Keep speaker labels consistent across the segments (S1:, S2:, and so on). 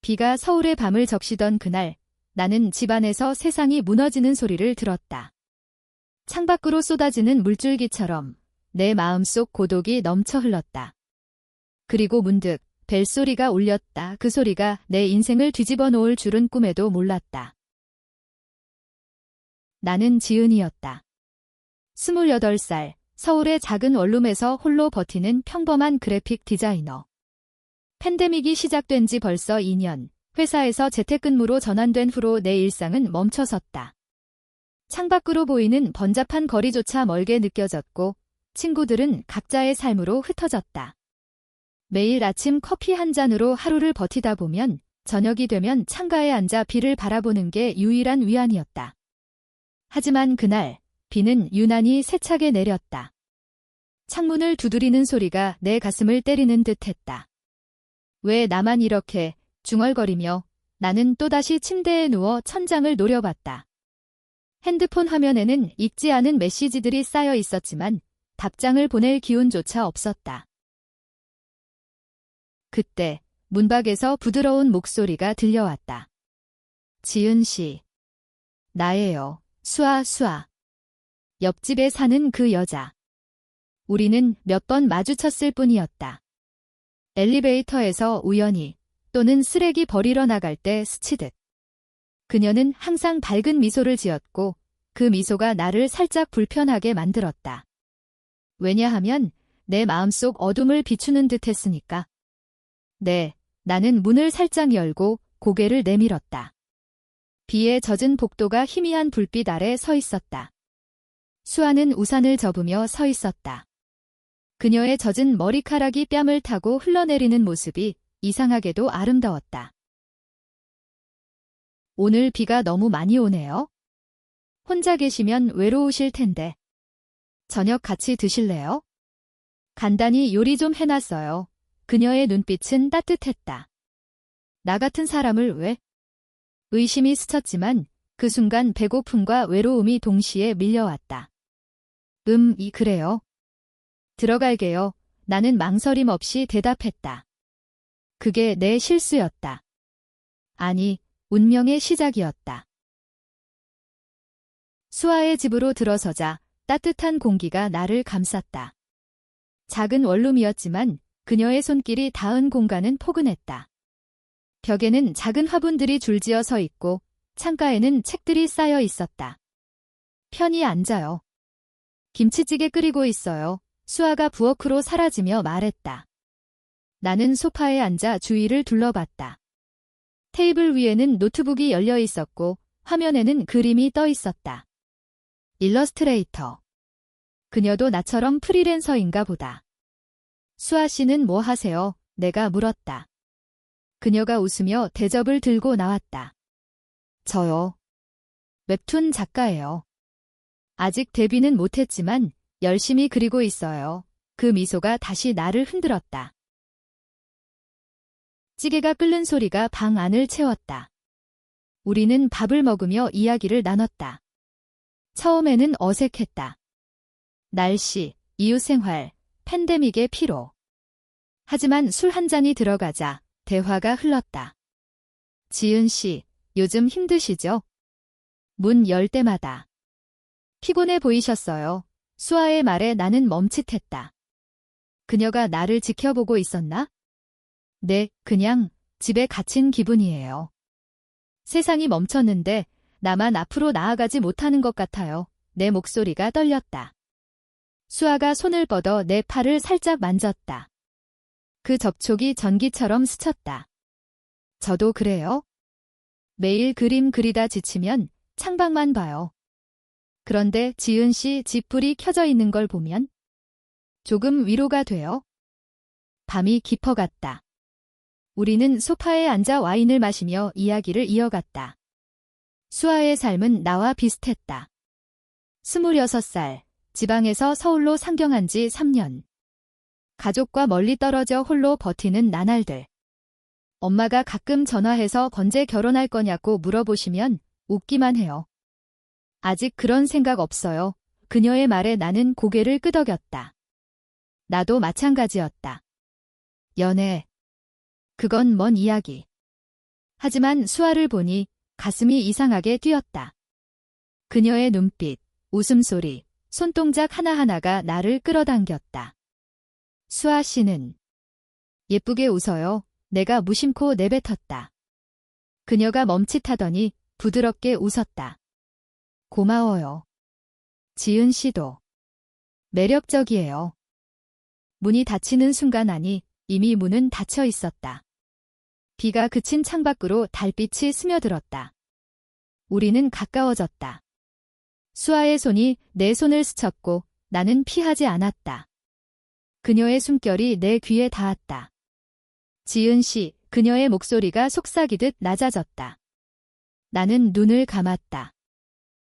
S1: 비가 서울의 밤을 적시던 그날, 나는 집안에서 세상이 무너지는 소리를 들었다. 창밖으로 쏟아지는 물줄기처럼 내 마음속 고독이 넘쳐 흘렀다. 그리고 문득 벨소리가 울렸다. 그 소리가 내 인생을 뒤집어 놓을 줄은 꿈에도 몰랐다. 나는 지은이었다. 28살, 서울의 작은 원룸에서 홀로 버티는 평범한 그래픽 디자이너. 팬데믹이 시작된 지 벌써 2년, 회사에서 재택근무로 전환된 후로 내 일상은 멈춰섰다. 창밖으로 보이는 번잡한 거리조차 멀게 느껴졌고, 친구들은 각자의 삶으로 흩어졌다. 매일 아침 커피 한 잔으로 하루를 버티다 보면 저녁이 되면 창가에 앉아 비를 바라보는 게 유일한 위안이었다. 하지만 그날, 비는 유난히 세차게 내렸다. 창문을 두드리는 소리가 내 가슴을 때리는 듯했다. 왜 나만 이렇게 중얼거리며 나는 또다시 침대에 누워 천장을 노려봤다. 핸드폰 화면에는 읽지 않은 메시지들이 쌓여 있었지만 답장을 보낼 기운조차 없었다. 그때 문밖에서 부드러운 목소리가 들려왔다. 지은 씨. 나예요. 수아. 옆집에 사는 그 여자. 우리는 몇 번 마주쳤을 뿐이었다. 엘리베이터에서 우연히 또는 쓰레기 버리러 나갈 때 스치듯. 그녀는 항상 밝은 미소를 지었고 그 미소가 나를 살짝 불편하게 만들었다. 왜냐하면 내 마음속 어둠을 비추는 듯 했으니까. 네, 나는 문을 살짝 열고 고개를 내밀었다. 비에 젖은 복도가 희미한 불빛 아래 서 있었다. 수아는 우산을 접으며 서 있었다. 그녀의 젖은 머리카락이 뺨을 타고 흘러내리는 모습이 이상하게도 아름다웠다. 오늘 비가 너무 많이 오네요. 혼자 계시면 외로우실 텐데. 저녁 같이 드실래요? 간단히 요리 좀 해놨어요. 그녀의 눈빛은 따뜻했다. 나 같은 사람을 왜? 의심이 스쳤지만 그 순간 배고픔과 외로움이 동시에 밀려왔다. 그래요. 들어갈게요. 나는 망설임 없이 대답했다. 그게 내 실수였다. 아니, 운명의 시작이었다. 수아의 집으로 들어서자 따뜻한 공기가 나를 감쌌다. 작은 원룸이었지만 그녀의 손길이 닿은 공간은 포근했다. 벽에는 작은 화분들이 줄지어 서 있고 창가에는 책들이 쌓여 있었다. 편히 앉아요. 김치찌개 끓이고 있어요. 수아가 부엌으로 사라지며 말했다. 나는 소파에 앉아 주위를 둘러봤다. 테이블 위에는 노트북이 열려 있었고 화면에는 그림이 떠 있었다. 일러스트레이터. 그녀도 나처럼 프리랜서인가 보다. 수아 씨는 뭐 하세요? 내가 물었다. 그녀가 웃으며 대접을 들고 나왔다. 저요. 웹툰 작가예요. 아직 데뷔는 못했지만 열심히 그리고 있어요. 그 미소가 다시 나를 흔들었다. 찌개가 끓는 소리가 방 안을 채웠다. 우리는 밥을 먹으며 이야기를 나눴다. 처음에는 어색했다. 날씨, 이웃생활, 팬데믹의 피로. 하지만 술 한 잔이 들어가자 대화가 흘렀다. 지은 씨, 요즘 힘드시죠? 문 열 때마다. 피곤해 보이셨어요. 수아의 말에 나는 멈칫했다. 그녀가 나를 지켜보고 있었나? 네, 그냥 집에 갇힌 기분이에요. 세상이 멈췄는데 나만 앞으로 나아가지 못하는 것 같아요. 내 목소리가 떨렸다. 수아가 손을 뻗어 내 팔을 살짝 만졌다. 그 접촉이 전기처럼 스쳤다. 저도 그래요? 매일 그림 그리다 지치면 창밖만 봐요. 그런데 지은 씨 집 불이 켜져 있는 걸 보면 조금 위로가 돼요. 밤이 깊어갔다. 우리는 소파에 앉아 와인을 마시며 이야기를 이어갔다. 수아의 삶은 나와 비슷했다. 26살, 지방에서 서울로 상경한 지 3년. 가족과 멀리 떨어져 홀로 버티는 나날들. 엄마가 가끔 전화해서 언제 결혼할 거냐고 물어보시면 웃기만 해요. 아직 그런 생각 없어요. 그녀의 말에 나는 고개를 끄덕였다. 나도 마찬가지였다. 연애. 그건 먼 이야기. 하지만 수아를 보니 가슴이 이상하게 뛰었다. 그녀의 눈빛, 웃음소리, 손동작 하나하나가 나를 끌어당겼다. 수아 씨는 예쁘게 웃어요. 내가 무심코 내뱉었다. 그녀가 멈칫하더니 부드럽게 웃었다. 고마워요. 지은 씨도 매력적이에요. 문이 닫히는 순간 아니 이미 문은 닫혀 있었다. 비가 그친 창밖으로 달빛이 스며들었다. 우리는 가까워졌다. 수아의 손이 내 손을 스쳤고 나는 피하지 않았다. 그녀의 숨결이 내 귀에 닿았다. 지은 씨, 그녀의 목소리가 속삭이듯 낮아졌다. 나는 눈을 감았다.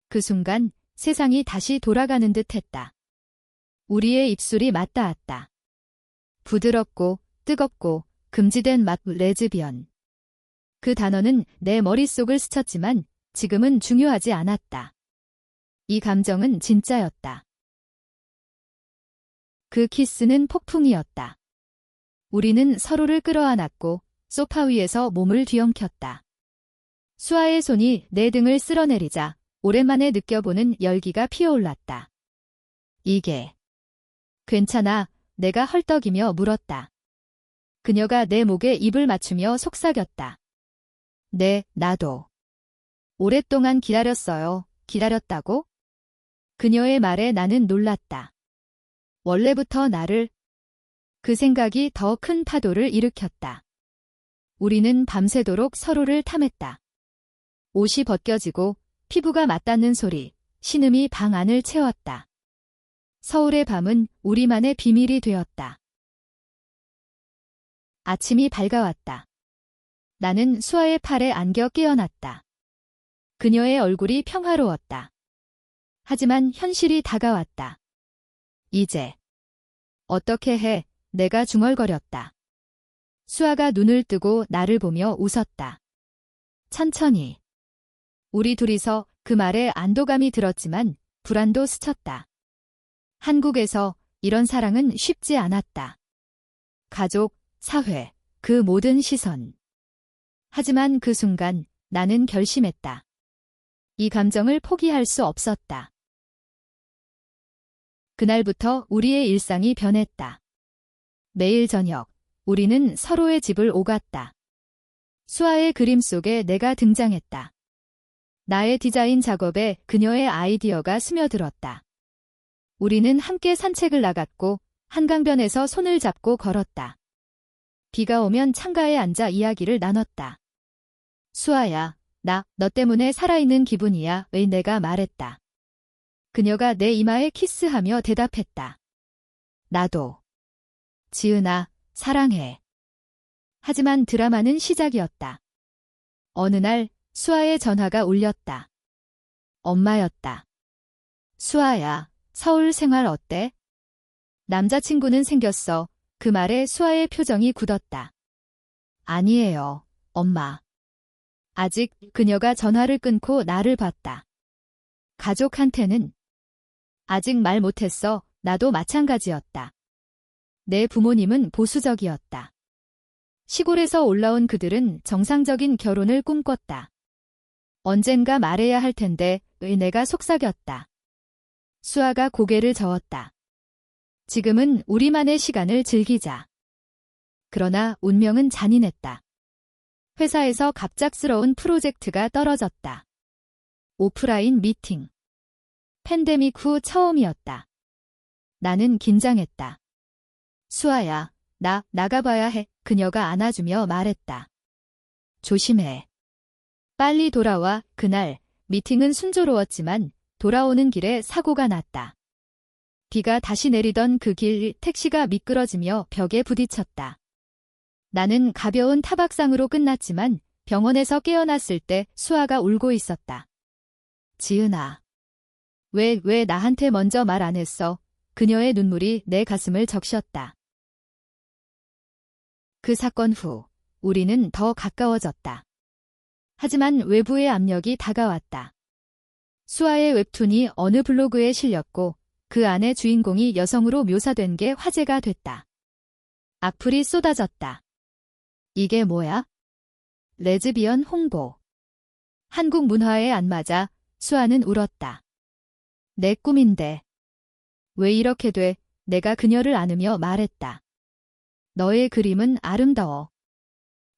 S1: 그 순간 세상이 다시 돌아가는 듯 했다. 우리의 입술이 맞닿았다. 부드럽고 뜨겁고 금지된 맛 레즈비언. 그 단어는 내 머릿속을 스쳤지만 지금은 중요하지 않았다. 이 감정은 진짜였다. 그 키스는 폭풍이었다. 우리는 서로를 끌어안았고 소파 위에서 몸을 뒤엉켰다. 수아의 손이 내 등을 쓸어내리자 오랜만에 느껴보는 열기가 피어올랐다. 이게 괜찮아? 내가 헐떡이며 물었다. 그녀가 내 목에 입을 맞추며 속삭였다. 네, 나도. 오랫동안 기다렸어요. 기다렸다고? 그녀의 말에 나는 놀랐다. 원래부터 나를... 그 생각이 더 큰 파도를 일으켰다. 우리는 밤새도록 서로를 탐했다. 옷이 벗겨지고 피부가 맞닿는 소리, 신음이 방 안을 채웠다. 서울의 밤은 우리만의 비밀이 되었다. 아침이 밝아왔다. 나는 수아의 팔에 안겨 깨어났다. 그녀의 얼굴이 평화로웠다. 하지만 현실이 다가왔다. 이제 어떻게 해? 내가 중얼거렸다. 수아가 눈을 뜨고 나를 보며 웃었다. 천천히. 우리 둘이서 그 말에 안도감이 들었지만 불안도 스쳤다. 한국에서 이런 사랑은 쉽지 않았다. 가족, 사회, 그 모든 시선. 하지만 그 순간 나는 결심했다. 이 감정을 포기할 수 없었다. 그날부터 우리의 일상이 변했다. 매일 저녁, 우리는 서로의 집을 오갔다. 수아의 그림 속에 내가 등장했다. 나의 디자인 작업에 그녀의 아이디어가 스며들었다. 우리는 함께 산책을 나갔고 한강변에서 손을 잡고 걸었다. 비가 오면 창가에 앉아 이야기를 나눴다. 수아야, 너 때문에 살아있는 기분이야. 왜 내가 말했다. 그녀가 내 이마에 키스하며 대답했다. 나도. 지은아, 사랑해. 하지만 드라마는 시작이었다. 어느 날 수아의 전화가 울렸다. 엄마였다. 수아야, 서울 생활 어때? 남자친구는 생겼어. 그 말에 수아의 표정이 굳었다. 아니에요, 엄마. 아직. 그녀가 전화를 끊고 나를 봤다. 가족한테는 아직 말 못했어. 나도 마찬가지였다. 내 부모님은 보수적이었다. 시골에서 올라온 그들은 정상적인 결혼을 꿈꿨다. 언젠가 말해야 할 텐데 왜 내가 속삭였다. 수아가 고개를 저었다. 지금은 우리만의 시간을 즐기자. 그러나 운명은 잔인했다. 회사에서 갑작스러운 프로젝트가 떨어졌다. 오프라인 미팅. 팬데믹 후 처음이었다. 나는 긴장했다. 수아야, 나가봐야 해. 그녀가 안아주며 말했다. 조심해. 빨리 돌아와. 그날 미팅은 순조로웠지만 돌아오는 길에 사고가 났다. 비가 다시 내리던 그 길, 택시가 미끄러지며 벽에 부딪혔다. 나는 가벼운 타박상으로 끝났지만 병원에서 깨어났을 때 수아가 울고 있었다. 지은아. 왜 나한테 먼저 말 안 했어? 그녀의 눈물이 내 가슴을 적셨다. 그 사건 후 우리는 더 가까워졌다. 하지만 외부의 압력이 다가왔다. 수아의 웹툰이 어느 블로그에 실렸고 그 안에 주인공이 여성으로 묘사된 게 화제가 됐다. 악플이 쏟아졌다. 이게 뭐야? 레즈비언 홍보. 한국 문화에 안 맞아 수아는 울었다. 내 꿈인데. 왜 이렇게 돼? 내가 그녀를 안으며 말했다. 너의 그림은 아름다워.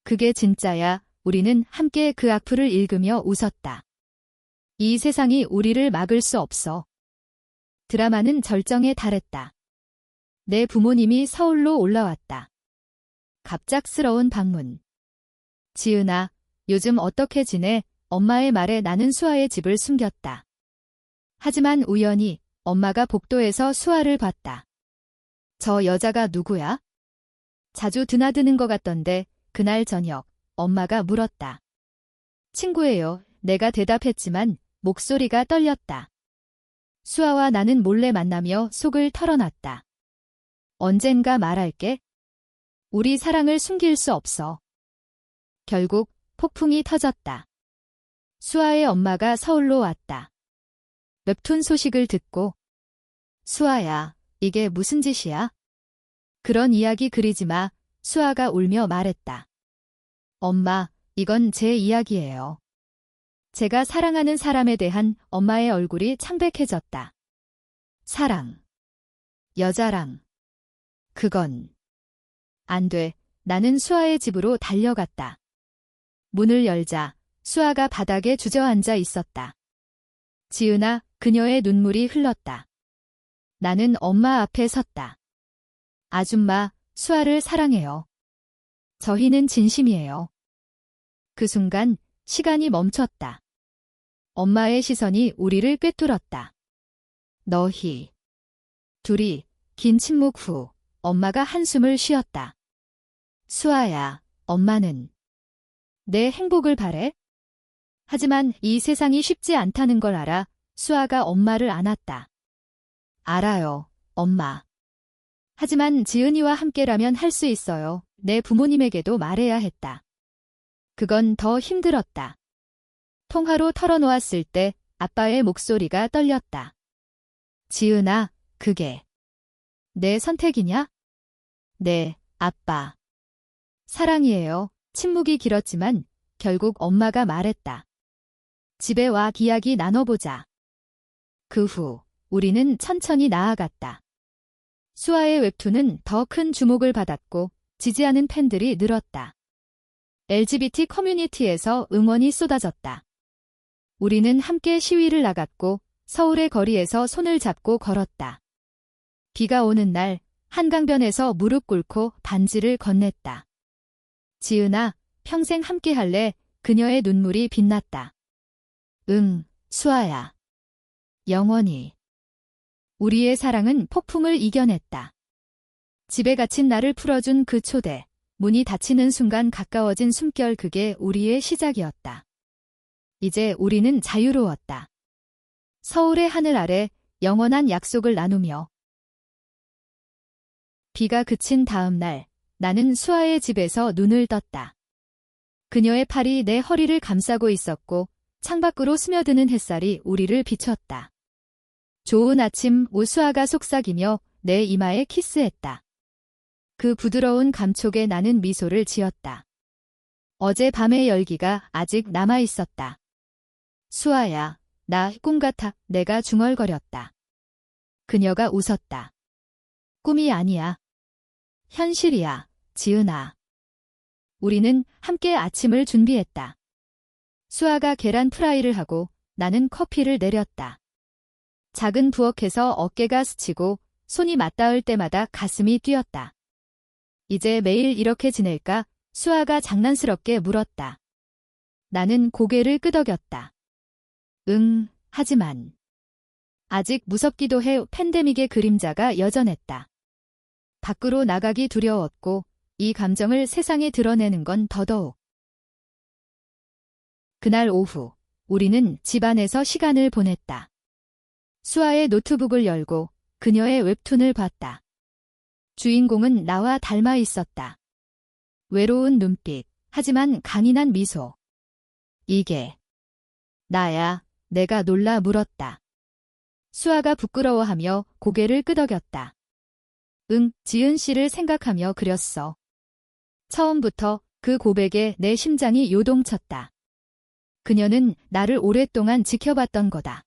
S1: 그게 진짜야. 우리는 함께 그 악플을 읽으며 웃었다. 이 세상이 우리를 막을 수 없어. 드라마는 절정에 달했다. 내 부모님이 서울로 올라왔다. 갑작스러운 방문. 지은아, 요즘 어떻게 지내? 엄마의 말에 나는 수아의 집을 숨겼다. 하지만 우연히 엄마가 복도에서 수아를 봤다. 저 여자가 누구야? 자주 드나드는 것 같던데 그날 저녁 엄마가 물었다. 친구예요. 내가 대답했지만 목소리가 떨렸다. 수아와 나는 몰래 만나며 속을 털어놨다. 언젠가 말할게. 우리 사랑을 숨길 수 없어. 결국 폭풍이 터졌다. 수아의 엄마가 서울로 왔다. 웹툰 소식을 듣고 수아야, 이게 무슨 짓이야? 그런 이야기 그리지 마. 수아가 울며 말했다. 엄마, 이건 제 이야기예요. 제가 사랑하는 사람에 대한 엄마의 얼굴이 창백해졌다. 사랑. 여자랑. 그건. 안 돼. 나는 수아의 집으로 달려갔다. 문을 열자 수아가 바닥에 주저앉아 있었다. 지은아, 그녀의 눈물이 흘렀다. 나는 엄마 앞에 섰다. 아줌마, 수아를 사랑해요. 저희는 진심이에요. 그 순간 시간이 멈췄다. 엄마의 시선이 우리를 꿰뚫었다. 너희. 둘이 긴 침묵 후 엄마가 한숨을 쉬었다. 수아야, 엄마는 내 행복을 바래? 하지만 이 세상이 쉽지 않다는 걸 알아. 수아가 엄마를 안았다. 알아요, 엄마. 하지만 지은이와 함께라면 할 수 있어요. 내 부모님에게도 말해야 했다. 그건 더 힘들었다. 통화로 털어놓았을 때 아빠의 목소리가 떨렸다. 지은아, 그게 내 선택이냐? 네, 아빠. 사랑이에요. 침묵이 길었지만 결국 엄마가 말했다. 집에 와 이야기 나눠보자. 그 후 우리는 천천히 나아갔다. 수아의 웹툰은 더 큰 주목을 받았고 지지하는 팬들이 늘었다. LGBT 커뮤니티에서 응원이 쏟아졌다. 우리는 함께 시위를 나갔고 서울의 거리에서 손을 잡고 걸었다. 비가 오는 날 한강변에서 무릎 꿇고 반지를 건넸다. 지은아, 평생 함께할래? 그녀의 눈물이 빛났다. 응, 수아야. 영원히. 우리의 사랑은 폭풍을 이겨냈다. 집에 갇힌 나를 풀어준 그 초대. 문이 닫히는 순간 가까워진 숨결, 그게 우리의 시작이었다. 이제 우리는 자유로웠다. 서울의 하늘 아래 영원한 약속을 나누며. 비가 그친 다음 날 나는 수아의 집에서 눈을 떴다. 그녀의 팔이 내 허리를 감싸고 있었고 창밖으로 스며드는 햇살이 우리를 비췄다. 좋은 아침. 수아가 속삭이며 내 이마에 키스했다. 그 부드러운 감촉에 나는 미소를 지었다. 어제 밤의 열기가 아직 남아있었다. 수아야, 나 꿈 같아. 내가 중얼거렸다. 그녀가 웃었다. 꿈이 아니야. 현실이야, 지은아. 우리는 함께 아침을 준비했다. 수아가 계란 프라이를 하고 나는 커피를 내렸다. 작은 부엌에서 어깨가 스치고 손이 맞닿을 때마다 가슴이 뛰었다. 이제 매일 이렇게 지낼까? 수아가 장난스럽게 물었다. 나는 고개를 끄덕였다. 응, 하지만. 아직 무섭기도 해. 팬데믹의 그림자가 여전했다. 밖으로 나가기 두려웠고 이 감정을 세상에 드러내는 건 더더욱. 그날 오후 우리는 집안에서 시간을 보냈다. 수아의 노트북을 열고 그녀의 웹툰을 봤다. 주인공은 나와 닮아 있었다. 외로운 눈빛, 하지만 강인한 미소. 이게 나야. 내가 놀라 물었다. 수아가 부끄러워하며 고개를 끄덕였다. 응, 지은 씨를 생각하며 그렸어. 처음부터 그 고백에 내 심장이 요동쳤다. 그녀는 나를 오랫동안 지켜봤던 거다.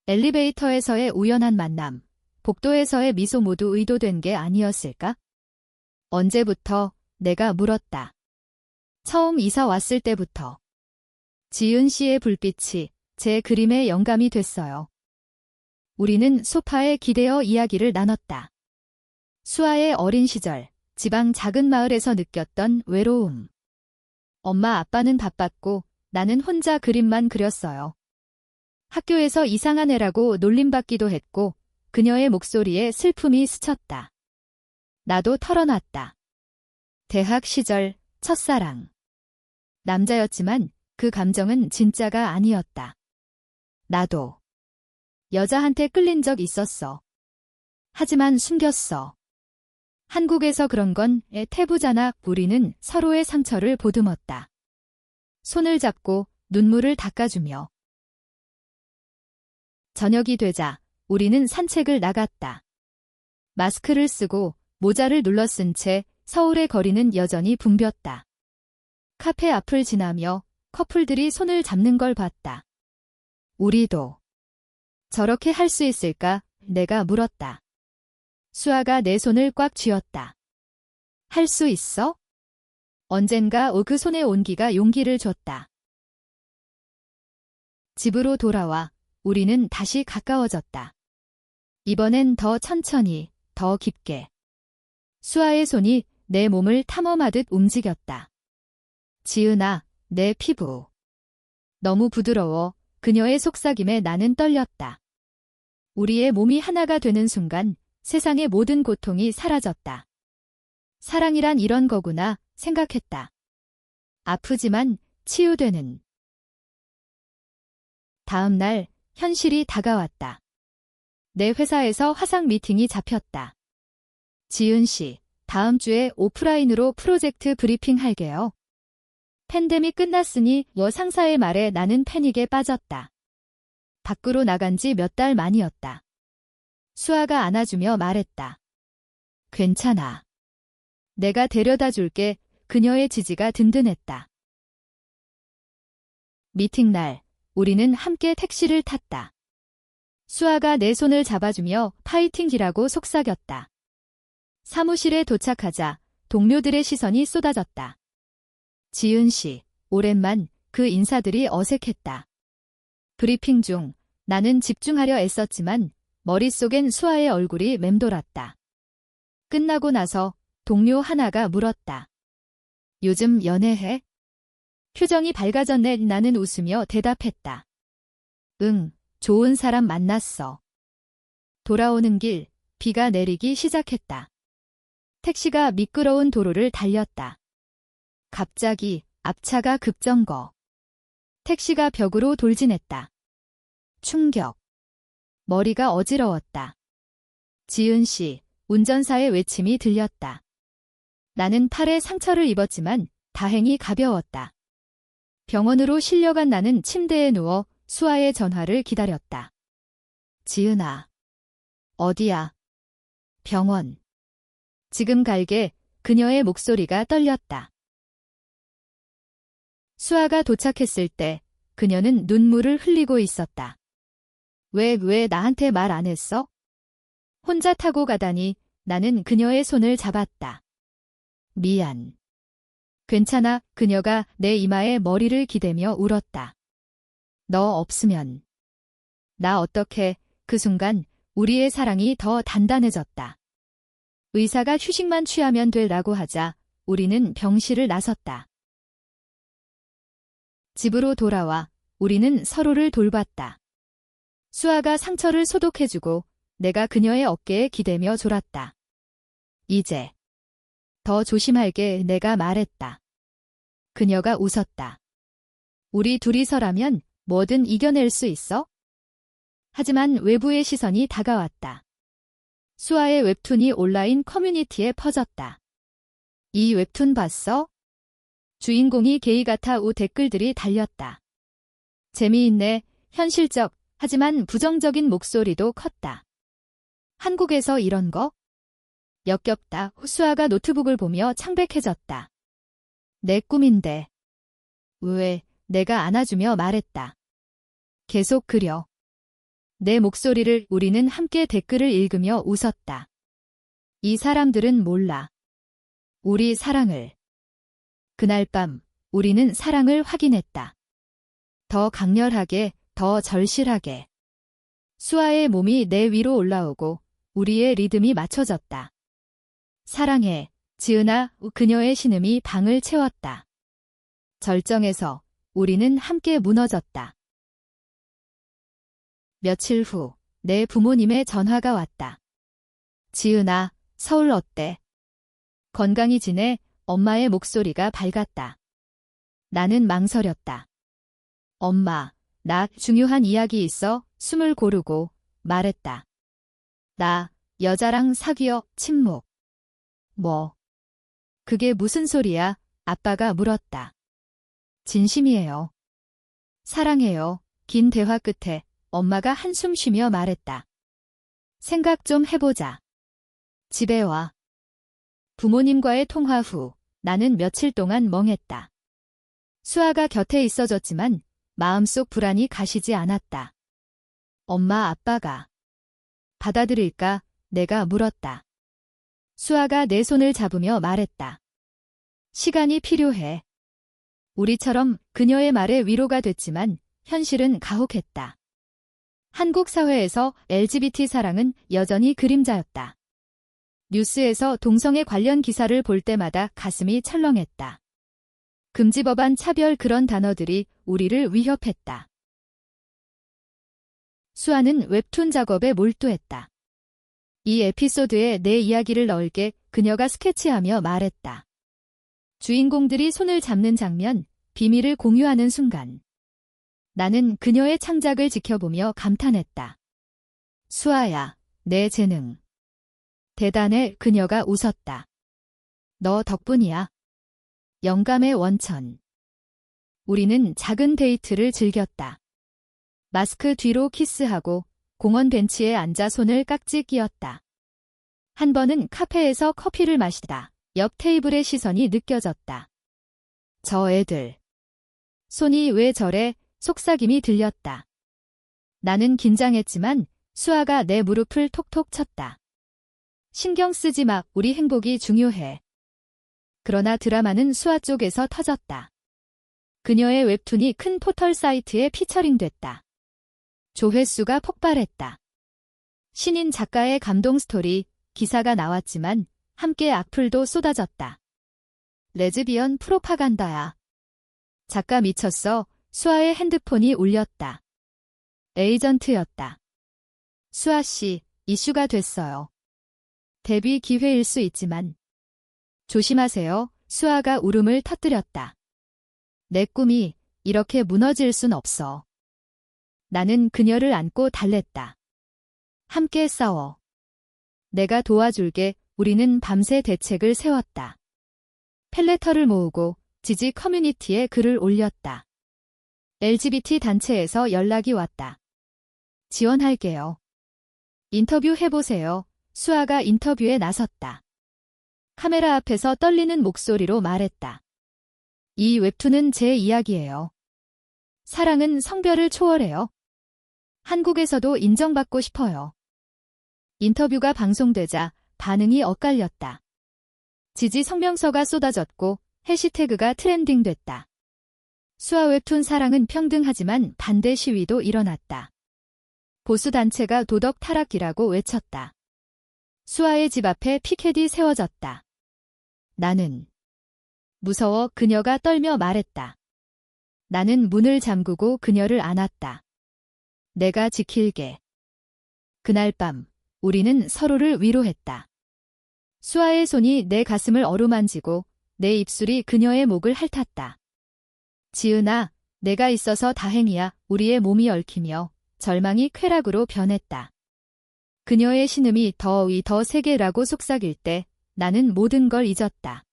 S1: 엘리베이터에서의 우연한 만남, 복도에서의 미소 모두 의도된 게 아니었을까? 언제부터? 내가 물었다. 처음 이사 왔을 때부터. 지은 씨의 불빛이 제 그림의 영감이 됐어요. 우리는 소파에 기대어 이야기를 나눴다. 수아의 어린 시절, 지방 작은 마을에서 느꼈던 외로움. 엄마 아빠는 바빴고 나는 혼자 그림만 그렸어요. 학교에서 이상한 애라고 놀림받기도 했고 그녀의 목소리에 슬픔이 스쳤다. 나도 털어놨다. 대학 시절 첫사랑. 남자였지만 그 감정은 진짜가 아니었다. 나도 여자한테 끌린 적 있었어. 하지만 숨겼어. 한국에서 그런 건 태부잖아. 우리는 서로의 상처를 보듬었다. 손을 잡고 눈물을 닦아주며. 저녁이 되자 우리는 산책을 나갔다. 마스크를 쓰고 모자를 눌러 쓴 채 서울의 거리는 여전히 붐볐다. 카페 앞을 지나며 커플들이 손을 잡는 걸 봤다. 우리도 저렇게 할 수 있을까? 내가 물었다. 수아가 내 손을 꽉 쥐었다. 할 수 있어? 언젠가 그 손의 온기가 용기를 줬다. 집으로 돌아와 우리는 다시 가까워졌다. 이번엔 더 천천히, 더 깊게. 수아의 손이 내 몸을 탐험하듯 움직였다. 지은아, 내 피부. 너무 부드러워. 그녀의 속삭임에 나는 떨렸다. 우리의 몸이 하나가 되는 순간 세상의 모든 고통이 사라졌다. 사랑이란 이런 거구나 생각했다. 아프지만 치유되는. 다음 날 현실이 다가왔다. 내 회사에서 화상 미팅이 잡혔다. 지은 씨, 다음 주에 오프라인으로 프로젝트 브리핑 할게요. 팬데믹 끝났으니 상사의 말에 나는 패닉에 빠졌다. 밖으로 나간 지 몇 달 만이었다. 수아가 안아주며 말했다. 괜찮아. 내가 데려다 줄게. 그녀의 지지가 든든했다. 미팅 날, 우리는 함께 택시를 탔다. 수아가 내 손을 잡아주며 파이팅이라고 속삭였다. 사무실에 도착하자 동료들의 시선이 쏟아졌다. 지은 씨, 오랜만. 그 인사들이 어색했다. 브리핑 중 나는 집중하려 애썼지만 머릿속엔 수아의 얼굴이 맴돌았다. 끝나고 나서 동료 하나가 물었다. 요즘 연애해? 표정이 밝아졌네. 나는 웃으며 대답했다. 응, 좋은 사람 만났어. 돌아오는 길, 비가 내리기 시작했다. 택시가 미끄러운 도로를 달렸다. 갑자기 앞차가 급정거. 택시가 벽으로 돌진했다. 충격. 머리가 어지러웠다. 지은 씨, 운전사의 외침이 들렸다. 나는 팔에 상처를 입었지만 다행히 가벼웠다. 병원으로 실려간 나는 침대에 누워 수아의 전화를 기다렸다. 지은아. 어디야? 병원. 지금 갈게. 그녀의 목소리가 떨렸다. 수아가 도착했을 때 그녀는 눈물을 흘리고 있었다. 왜 나한테 말 안 했어? 혼자 타고 가다니. 나는 그녀의 손을 잡았다. 미안. 괜찮아. 그녀가 내 이마에 머리를 기대며 울었다. 너 없으면. 나 어떡해. 그 순간 우리의 사랑이 더 단단해졌다. 의사가 휴식만 취하면 되라고 하자 우리는 병실을 나섰다. 집으로 돌아와 우리는 서로를 돌봤다. 수아가 상처를 소독해주고 내가 그녀의 어깨에 기대며 졸았다. 이제 더 조심할게. 내가 말했다. 그녀가 웃었다. 우리 둘이서라면 뭐든 이겨낼 수 있어? 하지만 외부의 시선이 다가왔다. 수아의 웹툰이 온라인 커뮤니티에 퍼졌다. 이 웹툰 봤어? 주인공이 게이 같아. 댓글들이 달렸다. 재미있네. 현실적, 하지만 부정적인 목소리도 컸다. 한국에서 이런 거? 역겹다. 수아가 노트북을 보며 창백해졌다. 내 꿈인데. 왜, 내가 안아주며 말했다. 계속 그려. 내 목소리를 우리는 함께 댓글을 읽으며 웃었다. 이 사람들은 몰라. 우리 사랑을. 그날 밤 우리는 사랑을 확인했다. 더 강렬하게, 더 절실하게. 수아의 몸이 내 위로 올라오고 우리의 리듬이 맞춰졌다. 사랑해, 지은아, 그녀의 신음이 방을 채웠다. 절정에서 우리는 함께 무너졌다. 며칠 후, 내 부모님의 전화가 왔다. 지은아, 서울 어때? 건강히 지내? 엄마의 목소리가 밝았다. 나는 망설였다. 엄마, 나 중요한 이야기 있어? 숨을 고르고 말했다. 나, 여자랑 사귀어. 침묵. 뭐? 그게 무슨 소리야? 아빠가 물었다. 진심이에요. 사랑해요. 긴 대화 끝에 엄마가 한숨 쉬며 말했다. 생각 좀 해보자. 집에 와. 부모님과의 통화 후 나는 며칠 동안 멍했다. 수아가 곁에 있어줬지만 마음속 불안이 가시지 않았다. 엄마 아빠가 받아들일까? 내가 물었다. 수아가 내 손을 잡으며 말했다. 시간이 필요해. 우리처럼 그녀의 말에 위로가 됐지만 현실은 가혹했다. 한국 사회에서 LGBT 사랑은 여전히 그림자였다. 뉴스에서 동성애 관련 기사를 볼 때마다 가슴이 철렁했다. 금지법안 차별 그런 단어들이 우리를 위협했다. 수아는 웹툰 작업에 몰두했다. 이 에피소드에 내 이야기를 넣을게. 그녀가 스케치하며 말했다. 주인공들이 손을 잡는 장면, 비밀을 공유하는 순간. 나는 그녀의 창작을 지켜보며 감탄했다. 수아야, 내 재능. 대단해. 그녀가 웃었다. 너 덕분이야. 영감의 원천. 우리는 작은 데이트를 즐겼다. 마스크 뒤로 키스하고 공원 벤치에 앉아 손을 깍지 끼었다. 한 번은 카페에서 커피를 마시다 옆 테이블의 시선이 느껴졌다. 저 애들. 손이 왜 저래? 속삭임이 들렸다. 나는 긴장했지만 수아가 내 무릎을 톡톡 쳤다. 신경 쓰지 마. 우리 행복이 중요해. 그러나 드라마는 수아 쪽에서 터졌다. 그녀의 웹툰이 큰 포털 사이트에 피처링됐다. 조회수가 폭발했다. 신인 작가의 감동 스토리, 기사가 나왔지만 함께 악플도 쏟아졌다. 레즈비언 프로파간다야. 작가 미쳤어. 수아의 핸드폰이 울렸다. 에이전트였다. 수아 씨, 이슈가 됐어요. 데뷔 기회일 수 있지만. 조심하세요. 수아가 울음을 터뜨렸다. 내 꿈이 이렇게 무너질 순 없어. 나는 그녀를 안고 달랬다. 함께 싸워. 내가 도와줄게. 우리는 밤새 대책을 세웠다. 펠레터를 모으고 지지 커뮤니티에 글을 올렸다. LGBT 단체에서 연락이 왔다. 지원할게요. 인터뷰 해보세요. 수아가 인터뷰에 나섰다. 카메라 앞에서 떨리는 목소리로 말했다. 이 웹툰은 제 이야기예요. 사랑은 성별을 초월해요. 한국에서도 인정받고 싶어요. 인터뷰가 방송되자 반응이 엇갈렸다. 지지 성명서가 쏟아졌고 해시태그가 트렌딩됐다. 수아 웹툰 사랑은 평등하지만 반대 시위도 일어났다. 보수 단체가 도덕 타락이라고 외쳤다. 수아의 집 앞에 피켓이 세워졌다. 나는 무서워. 그녀가 떨며 말했다. 나는 문을 잠그고 그녀를 안았다. 내가 지킬게. 그날 밤 우리는 서로를 위로했다. 수아의 손이 내 가슴을 어루만지고 내 입술이 그녀의 목을 핥았다. 지은아, 내가 있어서 다행이야. 우리의 몸이 얽히며 절망이 쾌락으로 변했다. 그녀의 신음이 더 세게라고 속삭일 때 나는 모든 걸 잊었다.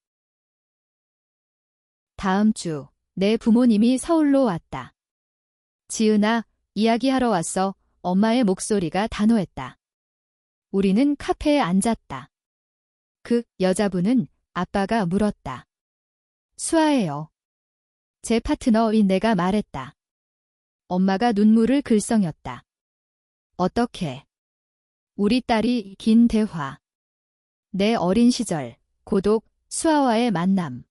S1: 다음 주 내 부모님이 서울로 왔다. 지은아, 이야기하러 왔어. 엄마의 목소리가 단호했다. 우리는 카페에 앉았다. 그 여자분은? 아빠가 물었다. 수아예요. 제 파트너인 내가 말했다. 엄마가 눈물을 글썽였다. 어떻게? 우리 딸이 긴 대화. 내 어린 시절, 고독, 수아와의 만남.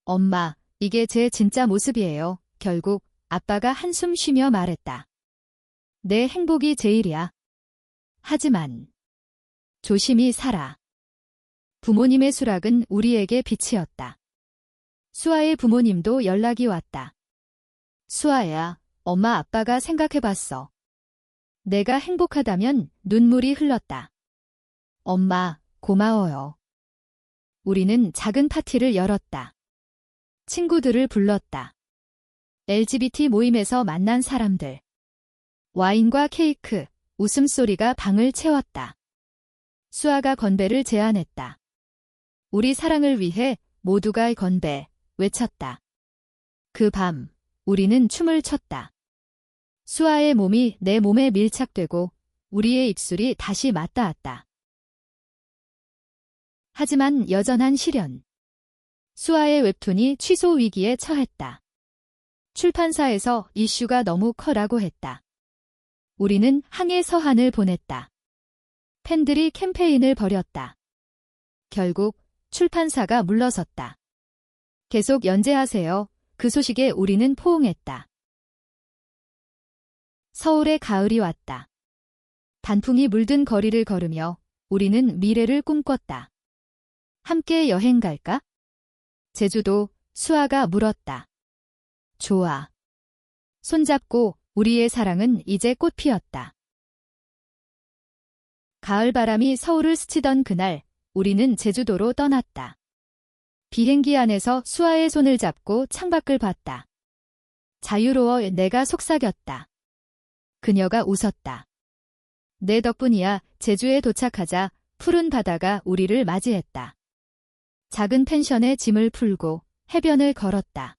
S1: 엄마, 이게 제 진짜 모습이에요. 결국 아빠가 한숨 쉬며 말했다. 내 행복이 제일이야. 하지만 조심히 살아. 부모님의 수락은 우리에게 빛이었다. 수아의 부모님도 연락이 왔다. 수아야, 엄마 아빠가 생각해봤어. 내가 행복하다면 눈물이 흘렀다. 엄마, 고마워요. 우리는 작은 파티를 열었다. 친구들을 불렀다. LGBT 모임에서 만난 사람들. 와인과 케이크, 웃음소리가 방을 채웠다. 수아가 건배를 제안했다. 우리 사랑을 위해 모두가 건배, 외쳤다. 그 밤, 우리는 춤을 췄다. 수아의 몸이 내 몸에 밀착되고 우리의 입술이 다시 맞닿았다. 하지만 여전한 시련. 수아의 웹툰이 취소 위기에 처했다. 출판사에서 이슈가 너무 커라고 했다. 우리는 항해 서한을 보냈다. 팬들이 캠페인을 벌였다. 결국 출판사가 물러섰다. 계속 연재하세요. 그 소식에 우리는 포옹했다. 서울의 가을이 왔다. 단풍이 물든 거리를 걸으며 우리는 미래를 꿈꿨다. 함께 여행 갈까? 제주도, 수아가 물었다. 좋아. 손잡고 우리의 사랑은 이제 꽃 피었다. 가을바람이 서울을 스치던 그날, 우리는 제주도로 떠났다. 비행기 안에서 수아의 손을 잡고 창밖을 봤다. 자유로워 내가 속삭였다. 그녀가 웃었다. 내 덕분이야. 제주에 도착하자 푸른 바다가 우리를 맞이했다. 작은 펜션에 짐을 풀고 해변을 걸었다.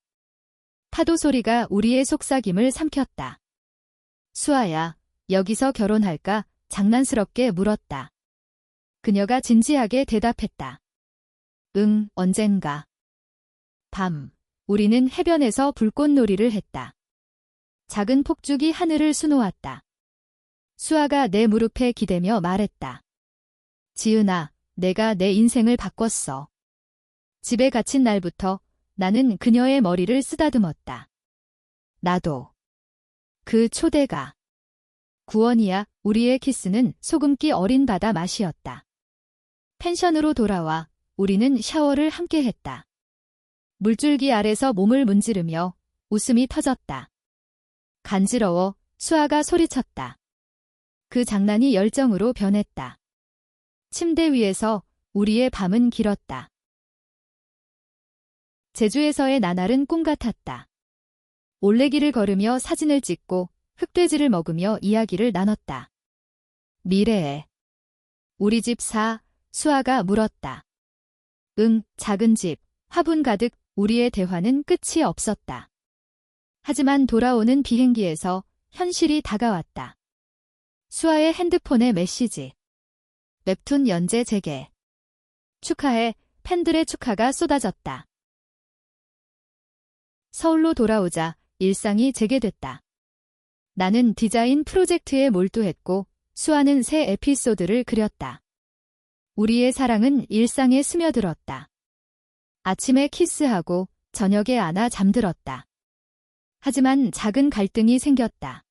S1: 파도 소리가 우리의 속삭임을 삼켰다. 수아야, 여기서 결혼할까? 장난스럽게 물었다. 그녀가 진지하게 대답했다. 응, 언젠가. 밤, 우리는 해변에서 불꽃놀이를 했다. 작은 폭죽이 하늘을 수놓았다. 수아가 내 무릎에 기대며 말했다. 지은아, 내가 내 인생을 바꿨어. 집에 갇힌 날부터 나는 그녀의 머리를 쓰다듬었다. 나도. 그 초대가 구원이야. 우리의 키스는 소금기 어린 바다 맛이었다. 펜션으로 돌아와 우리는 샤워를 함께 했다. 물줄기 아래서 몸을 문지르며 웃음이 터졌다. 간지러워. 수아가 소리쳤다. 그 장난이 열정으로 변했다. 침대 위에서 우리의 밤은 길었다. 제주에서의 나날은 꿈 같았다. 올레길을 걸으며 사진을 찍고 흑돼지를 먹으며 이야기를 나눴다. 미래에 우리 집 사? 수아가 물었다. 응, 작은 집, 화분 가득. 우리의 대화는 끝이 없었다. 하지만 돌아오는 비행기에서 현실이 다가왔다. 수아의 핸드폰에 메시지. 웹툰 연재 재개. 축하해. 팬들의 축하가 쏟아졌다. 서울로 돌아오자 일상이 재개됐다. 나는 디자인 프로젝트에 몰두했고 수아는 새 에피소드를 그렸다. 우리의 사랑은 일상에 스며들었다. 아침에 키스하고 저녁에 안아 잠들었다. 하지만 작은 갈등이 생겼다.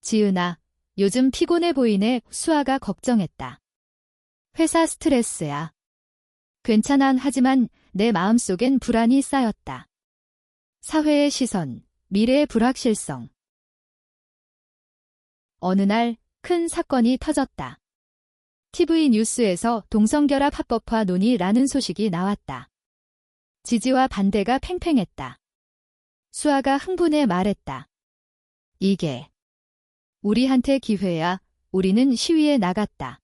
S1: 지은아, 요즘 피곤해 보이네. 수아가 걱정했다. 회사 스트레스야. 괜찮아. 하지만 내 마음속엔 불안이 쌓였다. 사회의 시선, 미래의 불확실성. 어느 날 큰 사건이 터졌다. TV 뉴스에서 동성결합 합법화 논의라는 소식이 나왔다. 지지와 반대가 팽팽했다. 수아가 흥분해 말했다. 이게 우리한테 기회야. 우리는 시위에 나갔다.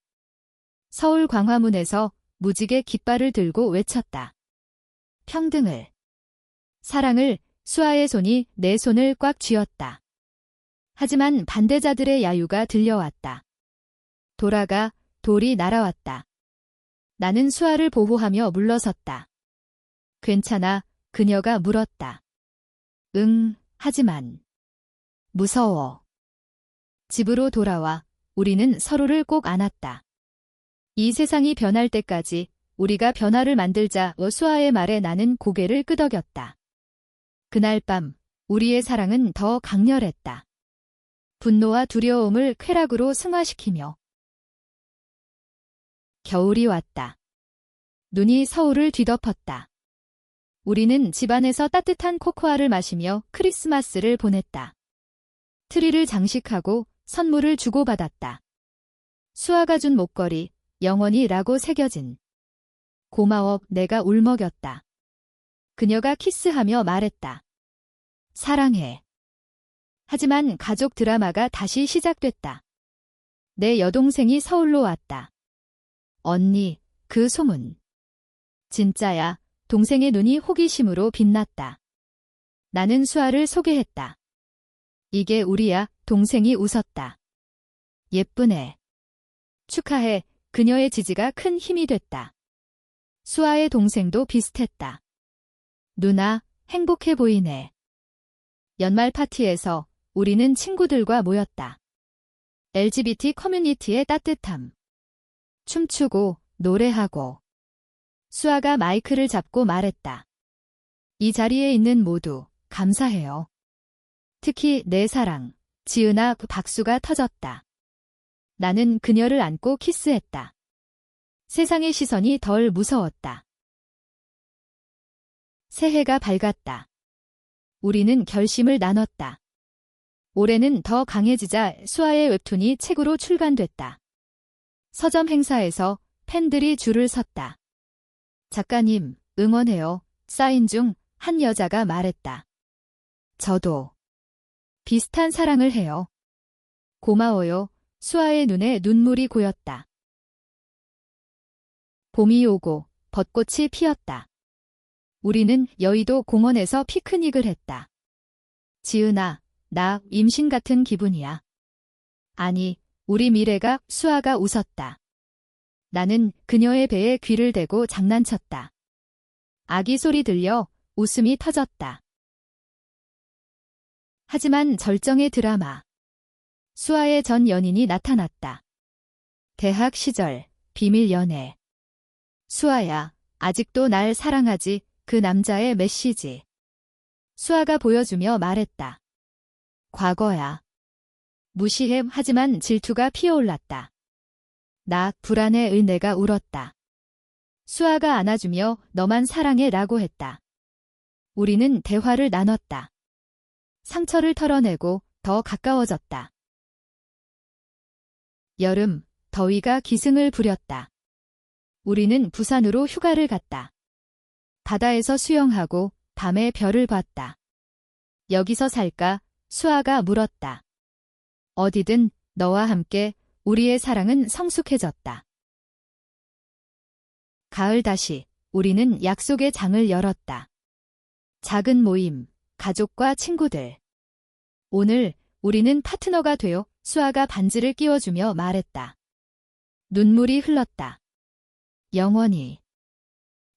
S1: 서울 광화문에서 무지개 깃발을 들고 외쳤다. 평등을, 사랑을. 수아의 손이 내 손을 꽉 쥐었다. 하지만 반대자들의 야유가 들려왔다. 돌아가. 돌이 날아왔다. 나는 수아를 보호하며 물러섰다. 괜찮아. 그녀가 물었다. 응, 하지만. 무서워. 집으로 돌아와 우리는 서로를 꼭 안았다. 이 세상이 변할 때까지 우리가 변화를 만들자. 수아의 말에 나는 고개를 끄덕였다. 그날 밤 우리의 사랑은 더 강렬했다. 분노와 두려움을 쾌락으로 승화시키며. 겨울이 왔다. 눈이 서울을 뒤덮었다. 우리는 집안에서 따뜻한 코코아를 마시며 크리스마스를 보냈다. 트리를 장식하고 선물을 주고받았다. 수아가 준 목걸이, 영원히라고 새겨진. 고마워, 내가 울먹였다. 그녀가 키스하며 말했다. 사랑해. 하지만 가족 드라마가 다시 시작됐다. 내 여동생이 서울로 왔다. 언니, 그 소문. 진짜야. 동생의 눈이 호기심으로 빛났다. 나는 수아를 소개했다. 이게 우리야. 동생이 웃었다. 예쁘네. 축하해. 그녀의 지지가 큰 힘이 됐다. 수아의 동생도 비슷했다. 누나, 행복해 보이네. 연말 파티에서 우리는 친구들과 모였다. LGBT 커뮤니티의 따뜻함. 춤추고 노래하고. 수아가 마이크를 잡고 말했다. 이 자리에 있는 모두 감사해요. 특히 내 사랑, 지은아. 박수가 터졌다. 나는 그녀를 안고 키스했다. 세상의 시선이 덜 무서웠다. 새해가 밝았다. 우리는 결심을 나눴다. 올해는 더 강해지자. 수아의 웹툰이 책으로 출간됐다. 서점 행사에서 팬들이 줄을 섰다. 작가님, 응원해요. 사인 중 한 여자가 말했다. 저도 비슷한 사랑을 해요. 고마워요. 수아의 눈에 눈물이 고였다. 봄이 오고 벚꽃이 피었다. 우리는 여의도 공원에서 피크닉을 했다. 지은아, 나 임신 같은 기분이야. 아니, 우리 미래가. 수아가 웃었다. 나는 그녀의 배에 귀를 대고 장난쳤다. 아기 소리 들려 웃음이 터졌다. 하지만 절정의 드라마. 수아의 전 연인이 나타났다. 대학 시절 비밀 연애. 수아야, 아직도 날 사랑하지? 그 남자의 메시지. 수아가 보여주며 말했다. 과거야. 무시해. 하지만 질투가 피어올랐다. 나 불안해의 내가 울었다. 수아가 안아주며 너만 사랑해 라고 했다. 우리는 대화를 나눴다. 상처를 털어내고 더 가까워졌다. 여름, 더위가 기승을 부렸다. 우리는 부산으로 휴가를 갔다. 바다에서 수영하고 밤에 별을 봤다. 여기서 살까? 수아가 물었다. 어디든 너와 함께. 우리의 사랑은 성숙해졌다. 가을 다시 우리는 약속의 장을 열었다. 작은 모임, 가족과 친구들. 오늘 우리는 파트너가 되어. 수아가 반지를 끼워주며 말했다. 눈물이 흘렀다. 영원히.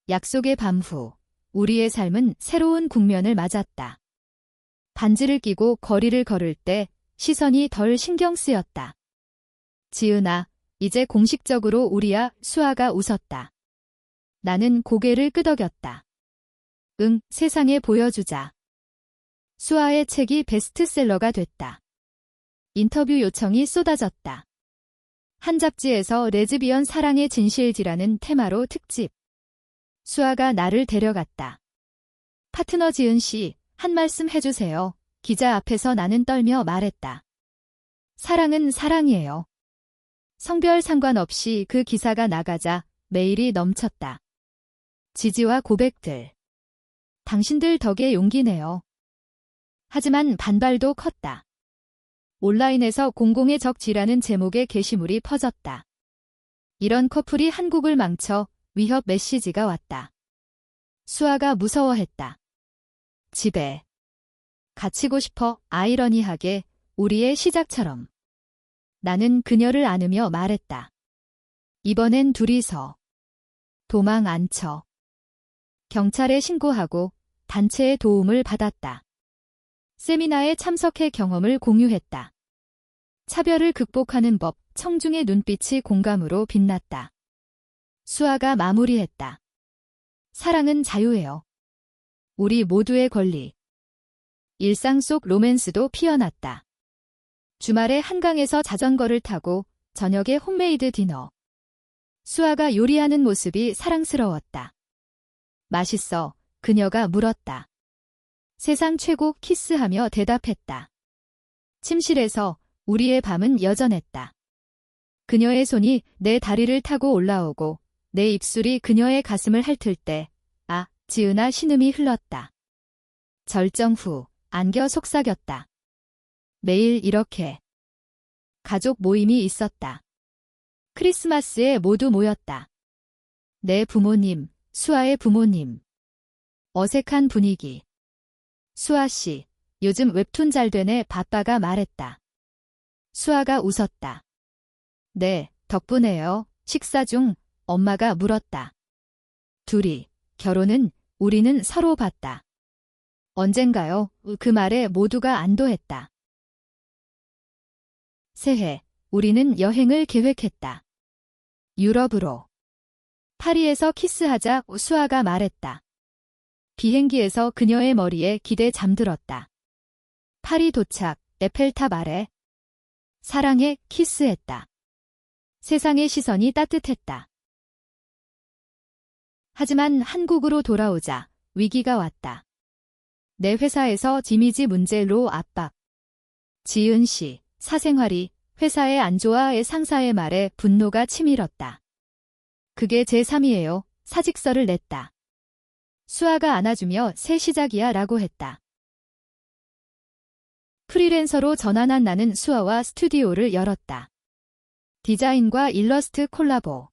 S1: 약속의 밤 후 우리의 삶은 새로운 국면을 맞았다. 반지를 끼고 거리를 걸을 때 시선이 덜 신경 쓰였다. 지은아, 이제 공식적으로 우리야. 수아가 웃었다. 나는 고개를 끄덕였다. 응, 세상에 보여주자. 수아의 책이 베스트셀러가 됐다. 인터뷰 요청이 쏟아졌다. 한 잡지에서 레즈비언 사랑의 진실지라는 테마로 특집. 수아가 나를 데려갔다. 파트너 지은 씨, 한 말씀 해주세요. 기자 앞에서 나는 떨며 말했다. 사랑은 사랑이에요. 성별 상관없이. 그 기사가 나가자 메일이 넘쳤다. 지지와 고백들. 당신들 덕에 용기 내요. 하지만 반발도 컸다. 온라인에서 공공의 적지라는 제목의 게시물이 퍼졌다. 이런 커플이 한국을 망쳐. 위협 메시지가 왔다. 수아가 무서워했다. 집에 갇히고 싶어. 아이러니하게 우리의 시작처럼. 나는 그녀를 안으며 말했다. 이번엔 둘이서. 도망 안 쳐. 경찰에 신고하고 단체의 도움을 받았다. 세미나에 참석해 경험을 공유했다. 차별을 극복하는 법, 청중의 눈빛이 공감으로 빛났다. 수아가 마무리했다. 사랑은 자유예요. 우리 모두의 권리. 일상 속 로맨스도 피어났다. 주말에 한강에서 자전거를 타고 저녁에 홈메이드 디너. 수아가 요리하는 모습이 사랑스러웠다. 맛있어, 그녀가 물었다. 세상 최고 키스하며 대답했다. 침실에서 우리의 밤은 여전했다. 그녀의 손이 내 다리를 타고 올라오고 내 입술이 그녀의 가슴을 핥을 때, 아, 지은아 신음이 흘렀다. 절정 후 안겨 속삭였다. 매일 이렇게. 가족 모임이 있었다. 크리스마스에 모두 모였다. 내 부모님, 수아의 부모님. 어색한 분위기. 수아 씨, 요즘 웹툰 잘 되네 바빠가 말했다. 수아가 웃었다. 네, 덕분에요. 식사 중 엄마가 물었다. 둘이, 결혼은 우리는 서로 봤다. 언젠가요? 그 말에 모두가 안도했다. 새해, 우리는 여행을 계획했다. 유럽으로. 파리에서 키스하자 수아가 말했다. 비행기에서 그녀의 머리에 기대 잠들었다. 파리 도착, 에펠탑 아래. 사랑에 키스했다. 세상의 시선이 따뜻했다. 하지만 한국으로 돌아오자 위기가 왔다. 내 회사에서 이미지 문제로 압박. 지은 씨, 사생활이 회사에 안 좋아의 상사의 말에 분노가 치밀었다. 그게 제3이에요. 사직서를 냈다. 수아가 안아주며 새 시작이야 라고 했다. 프리랜서로 전환한 나는 수아와 스튜디오를 열었다. 디자인과 일러스트 콜라보.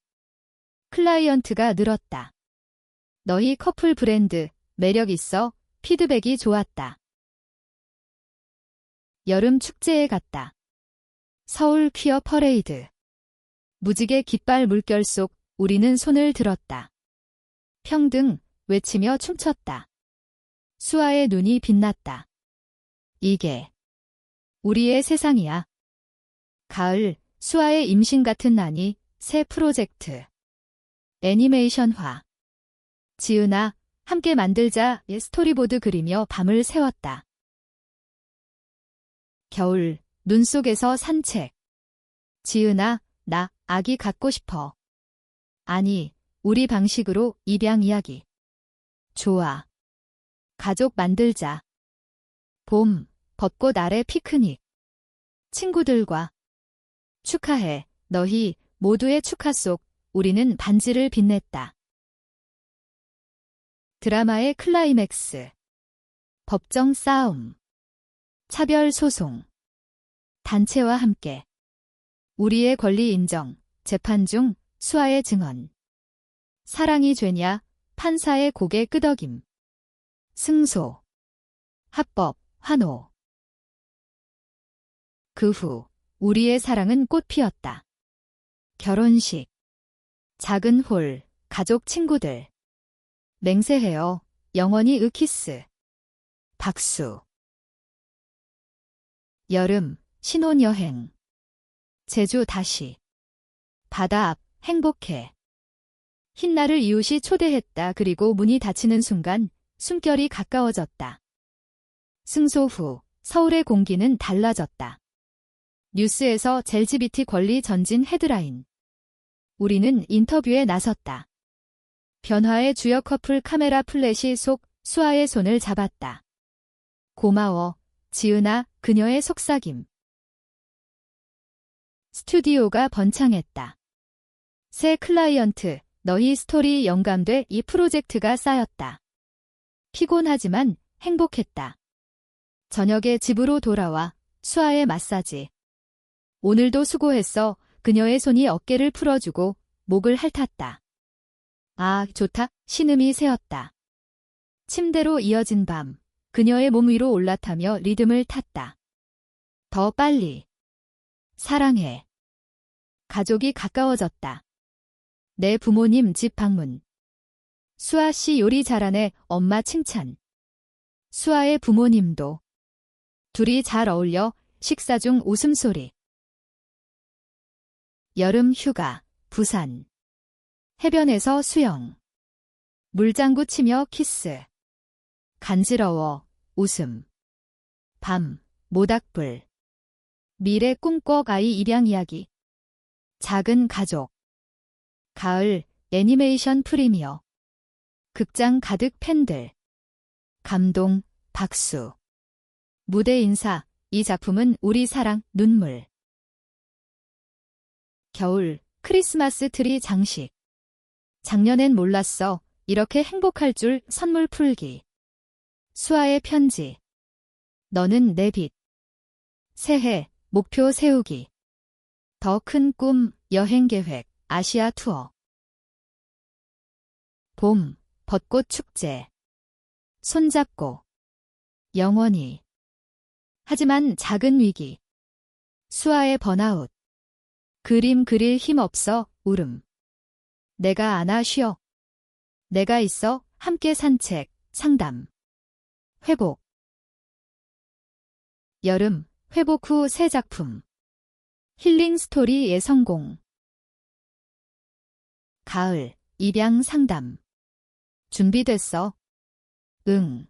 S1: 클라이언트가 늘었다. 너희 커플 브랜드, 매력 있어, 피드백이 좋았다. 여름 축제에 갔다. 서울 퀴어 퍼레이드. 무지개 깃발 물결 속 우리는 손을 들었다. 평등, 외치며 춤췄다. 수아의 눈이 빛났다. 이게 우리의 세상이야. 가을, 수아의 임신 같은 난이 새 프로젝트. 애니메이션화. 지은아, 함께 만들자의 스토리보드 그리며 밤을 새웠다. 겨울, 눈 속에서 산책. 지은아, 나 아기 갖고 싶어. 아니, 우리 방식으로 입양 이야기. 좋아. 가족 만들자. 봄, 벚꽃 아래 피크닉. 친구들과. 축하해, 너희 모두의 축하 속 우리는 반지를 빛냈다. 드라마의 클라이맥스. 법정 싸움. 차별 소송. 단체와 함께. 우리의 권리 인정. 재판 중 수아의 증언. 사랑이 죄냐? 판사의 고개 끄덕임. 승소. 합법, 환호. 그 후 우리의 사랑은 꽃 피었다. 결혼식. 작은 홀, 가족 친구들. 맹세해요. 영원히 키스. 박수. 여름, 신혼여행. 제주 다시. 바다 앞, 행복해. 흰날을 이웃이 초대했다. 그리고 문이 닫히는 순간 숨결이 가까워졌다. 승소 후 서울의 공기는 달라졌다. 뉴스에서 LGBT 권리 전진 헤드라인. 우리는 인터뷰에 나섰다. 변화의 주역 커플 카메라 플래시 속 수아의 손을 잡았다. 고마워, 지은아, 그녀의 속삭임. 스튜디오가 번창했다. 새 클라이언트, 너희 스토리 영감돼 이 프로젝트가 쌓였다. 피곤하지만 행복했다. 저녁에 집으로 돌아와 수아의 마사지. 오늘도 수고했어. 그녀의 손이 어깨를 풀어주고 목을 핥았다. 아, 좋다. 신음이 새었다. 침대로 이어진 밤. 그녀의 몸 위로 올라타며 리듬을 탔다. 더 빨리. 사랑해. 가족이 가까워졌다. 내 부모님 집 방문. 수아 씨 요리 잘하네. 엄마 칭찬. 수아의 부모님도. 둘이 잘 어울려 식사 중 웃음소리. 여름 휴가, 부산. 해변에서 수영. 물장구 치며 키스. 간지러워, 웃음. 밤, 모닥불. 미래 꿈꿔 아이 입양 이야기. 작은 가족. 가을, 애니메이션 프리미어. 극장 가득 팬들. 감동, 박수. 무대 인사, 이 작품은 우리 사랑, 눈물. 겨울, 크리스마스 트리 장식. 작년엔 몰랐어. 이렇게 행복할 줄. 선물 풀기. 수아의 편지. 너는 내 빛. 새해, 목표 세우기. 더 큰 꿈, 여행 계획, 아시아 투어. 봄, 벚꽃 축제. 손잡고. 영원히. 하지만 작은 위기. 수아의 번아웃. 그림 그릴 힘 없어, 울음. 내가 안아 쉬어. 내가 있어, 함께 산책, 상담. 회복. 여름, 회복 후 새 작품. 힐링 스토리의 성공. 가을, 입양 상담. 준비됐어? 응.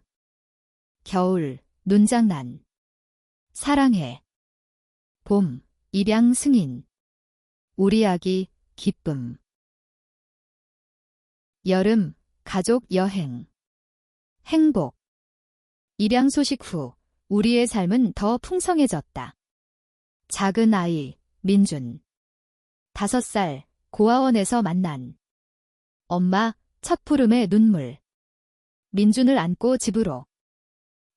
S1: 겨울, 눈장난. 사랑해. 봄, 입양 승인. 우리 아기, 기쁨. 여름, 가족 여행. 행복. 입양 소식 후 우리의 삶은 더 풍성해졌다. 작은 아이, 민준. 5살, 고아원에서 만난. 엄마, 첫 푸름의 눈물. 민준을 안고 집으로.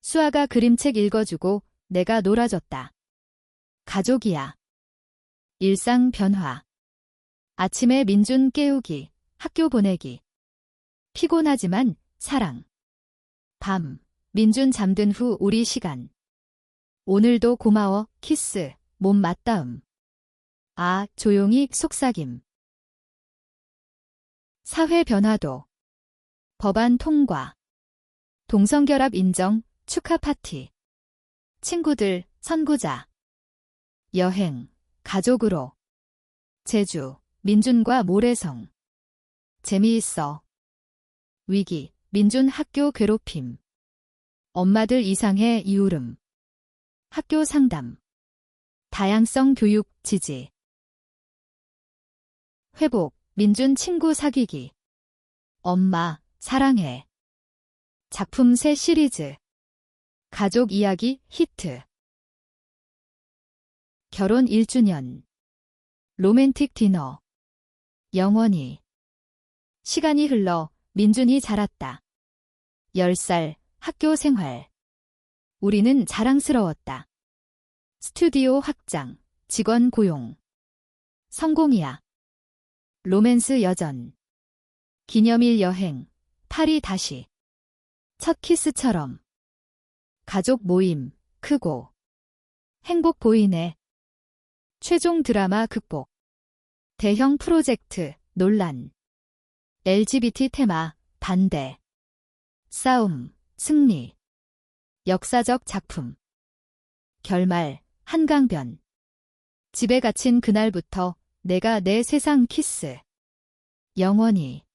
S1: 수아가 그림책 읽어주고 내가 놀아줬다. 가족이야. 일상 변화. 아침에 민준 깨우기, 학교 보내기. 피곤하지만 사랑. 밤, 민준 잠든 후 우리 시간. 오늘도 고마워, 키스, 몸 맞다음. 아, 조용히 속삭임. 사회 변화도. 법안 통과. 동성결합 인정, 축하 파티. 친구들, 선구자. 여행, 가족으로. 제주, 민준과 모래성. 재미있어. 위기, 민준 학교 괴롭힘. 엄마들 이상해 이울음. 학교 상담. 다양성 교육 지지. 회복, 민준 친구 사귀기. 엄마, 사랑해. 작품 새 시리즈. 가족 이야기 히트. 결혼 1주년. 로맨틱 디너. 영원히. 시간이 흘러 민준이 자랐다. 10살, 학교 생활. 우리는 자랑스러웠다. 스튜디오 확장, 직원 고용. 성공이야. 로맨스 여전. 기념일 여행, 파리 다시. 첫 키스처럼. 가족 모임, 크고. 행복 보이네. 최종 드라마 극복. 대형 프로젝트, 논란. LGBT 테마, 반대. 싸움, 승리. 역사적 작품. 결말, 한강변. 집에 갇힌 그날부터 내가 내 세상 키스. 영원히.